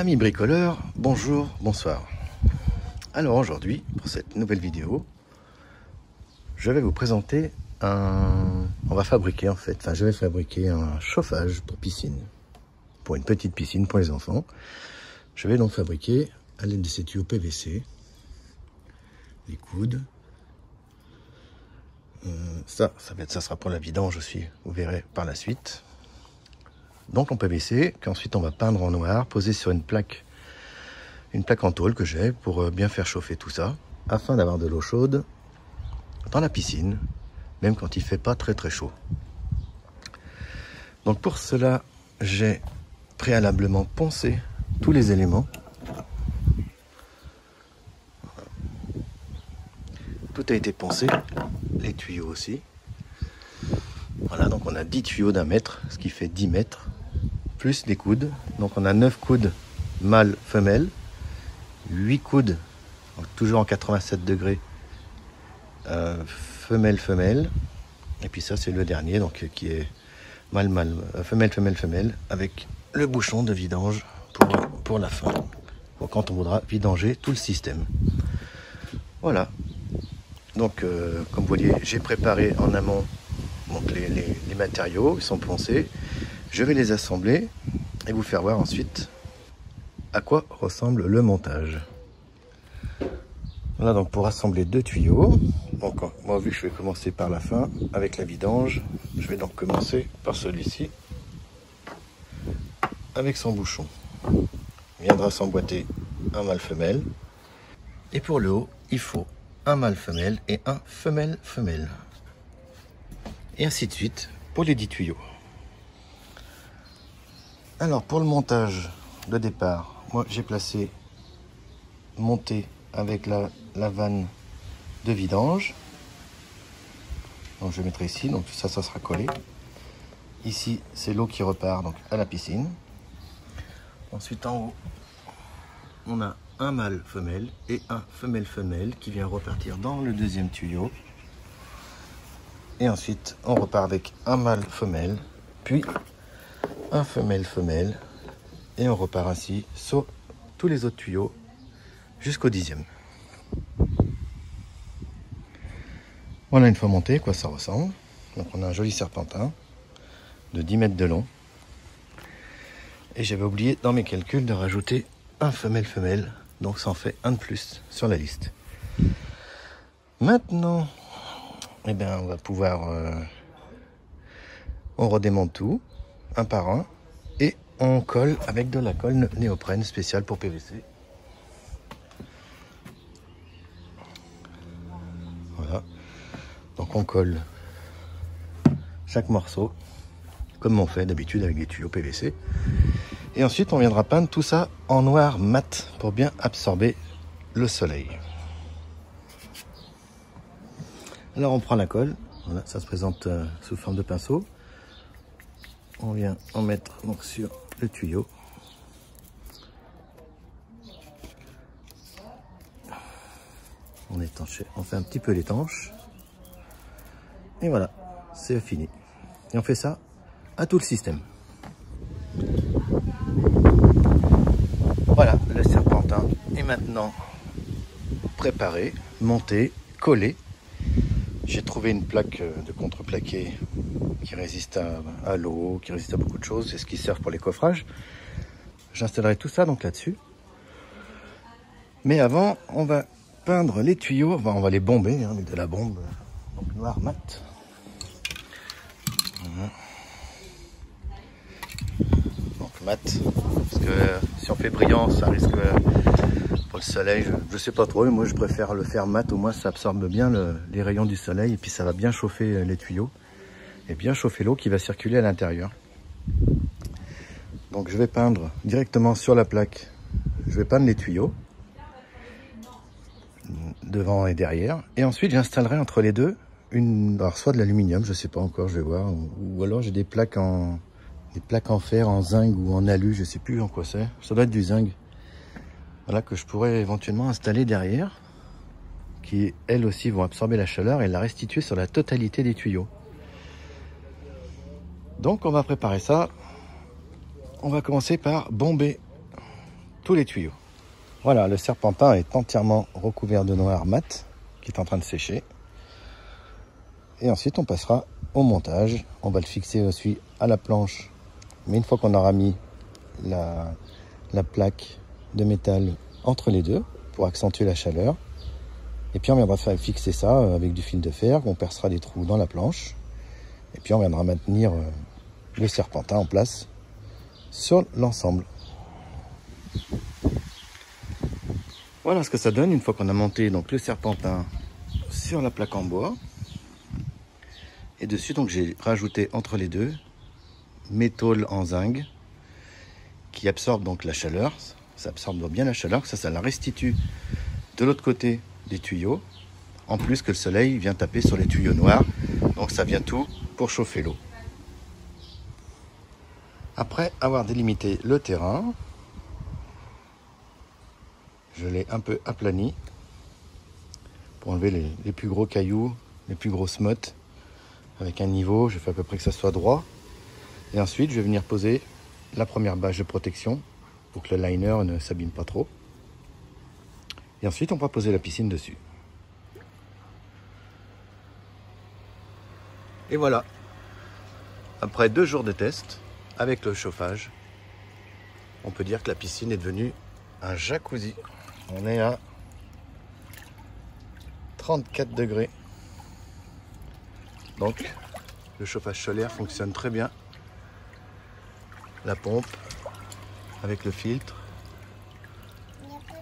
Amis bricoleurs, bonjour, bonsoir. Alors aujourd'hui, pour cette nouvelle vidéo, je vais vous présenter on va fabriquer en fait, je vais fabriquer un chauffage pour piscine. Pour une petite piscine pour les enfants. Je vais donc fabriquer à l'aide de ces tuyaux PVC, les coudes. Ça sera pour la vidange aussi, vous verrez par la suite. Donc en PVC, qu'ensuite on va peindre en noir, poser sur une plaque en tôle que j'ai pour bien faire chauffer tout ça, afin d'avoir de l'eau chaude dans la piscine, même quand il fait pas très chaud. Donc pour cela, j'ai préalablement poncé tous les éléments. Tout a été poncé, les tuyaux aussi. Voilà, donc on a 10 tuyaux d'1 mètre, ce qui fait 10 mètres, plus des coudes. Donc on a 9 coudes mâle-femelle, 8 coudes, toujours en 87 degrés, femelle-femelle. Et puis ça c'est le dernier, donc qui est mâle-mâle, femelle-femelle-femelle, avec le bouchon de vidange pour la fin, pour quand on voudra vidanger tout le système. Voilà. Donc comme vous voyez, j'ai préparé en amont donc les matériaux, ils sont poncés. Je vais les assembler et vous faire voir ensuite à quoi ressemble le montage. Voilà donc pour assembler 2 tuyaux. Donc moi vu que je vais commencer par la fin avec la vidange, je vais donc commencer par celui-ci avec son bouchon. Il viendra s'emboîter un mâle-femelle. Et pour le haut, il faut un mâle-femelle et un femelle-femelle. Et ainsi de suite pour les 10 tuyaux. Alors pour le montage de départ, moi j'ai monté avec la vanne de vidange. Donc je mettrai ici, donc ça sera collé. Ici c'est l'eau qui repart donc à la piscine. Ensuite en haut, on a un mâle-femelle et un femelle-femelle qui vient repartir dans le deuxième tuyau. Et ensuite, on repart avec un mâle-femelle, puis un femelle-femelle. Et on repart ainsi sur tous les autres tuyaux jusqu'au 10e. Voilà une fois monté, quoi ça ressemble. Donc on a un joli serpentin de 10 mètres de long. Et j'avais oublié dans mes calculs de rajouter un femelle-femelle. Donc ça en fait un de plus sur la liste. Maintenant, eh bien, on va pouvoir... on redémonte tout, un par un, et on colle avec de la colle néoprène spéciale pour PVC. Voilà. Donc on colle chaque morceau, comme on fait d'habitude avec des tuyaux PVC. Et ensuite, on viendra peindre tout ça en noir mat pour bien absorber le soleil. Alors on prend la colle, voilà, ça se présente sous forme de pinceau. On vient en mettre donc sur le tuyau. On étanche, on fait un petit peu l'étanche. Et voilà, c'est fini. Et on fait ça à tout le système. Voilà, le serpentin est maintenant préparé, monté, collé. J'ai trouvé une plaque de contreplaqué qui résiste à l'eau, qui résiste à beaucoup de choses. C'est ce qui sert pour les coffrages. J'installerai tout ça donc là-dessus. Mais avant, on va peindre les tuyaux. On va les bomber avec de la bombe donc noir mat. Voilà. Donc mat, parce que si on fait brillant, ça risque pour le soleil. Je sais pas trop, mais moi je préfère le faire mat. Au moins ça absorbe bien les rayons du soleil et puis ça va bien chauffer les tuyaux et bien chauffer l'eau qui va circuler à l'intérieur. Donc je vais peindre directement sur la plaque. Je vais peindre les tuyaux devant et derrière, et ensuite j'installerai entre les deux alors soit de l'aluminium, je sais pas encore, je vais voir, ou alors j'ai des plaques en fer, en zinc ou en alu, je sais plus en quoi c'est. Ça doit être du zinc. Voilà, que je pourrais éventuellement installer derrière, qui elles aussi vont absorber la chaleur et la restituer sur la totalité des tuyaux. Donc on va préparer ça. On va commencer par bomber tous les tuyaux. Voilà, le serpentin est entièrement recouvert de noir mat qui est en train de sécher. Et ensuite on passera au montage. On va le fixer aussi à la planche. Mais une fois qu'on aura mis la plaque de métal entre les deux pour accentuer la chaleur. Et puis on viendra fixer ça avec du fil de fer. On percera des trous dans la planche. Et puis on viendra maintenir le serpentin en place sur l'ensemble. Voilà ce que ça donne une fois qu'on a monté donc le serpentin sur la plaque en bois. Et dessus donc j'ai rajouté entre les deux métaux en zinc qui absorbe donc la chaleur. Ça absorbe bien la chaleur, ça la restitue de l'autre côté des tuyaux. En plus que le soleil vient taper sur les tuyaux noirs, donc ça vient tout pour chauffer l'eau. Après avoir délimité le terrain, je l'ai un peu aplani pour enlever les plus gros cailloux, les plus grosses mottes. Avec un niveau, je fais à peu près que ça soit droit. Et ensuite, je vais venir poser la première bâche de protection pour que le liner ne s'abîme pas trop. Et ensuite, on va poser la piscine dessus. Et voilà, après 2 jours de test, avec le chauffage, on peut dire que la piscine est devenue un jacuzzi. On est à 34 degrés. Donc, le chauffage solaire fonctionne très bien. La pompe, avec le filtre,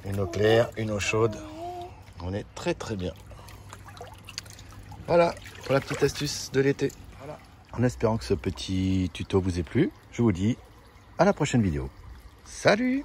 une eau claire, une eau chaude. On est très très bien. Voilà pour la petite astuce de l'été. Voilà. En espérant que ce petit tuto vous ait plu, je vous dis à la prochaine vidéo. Salut!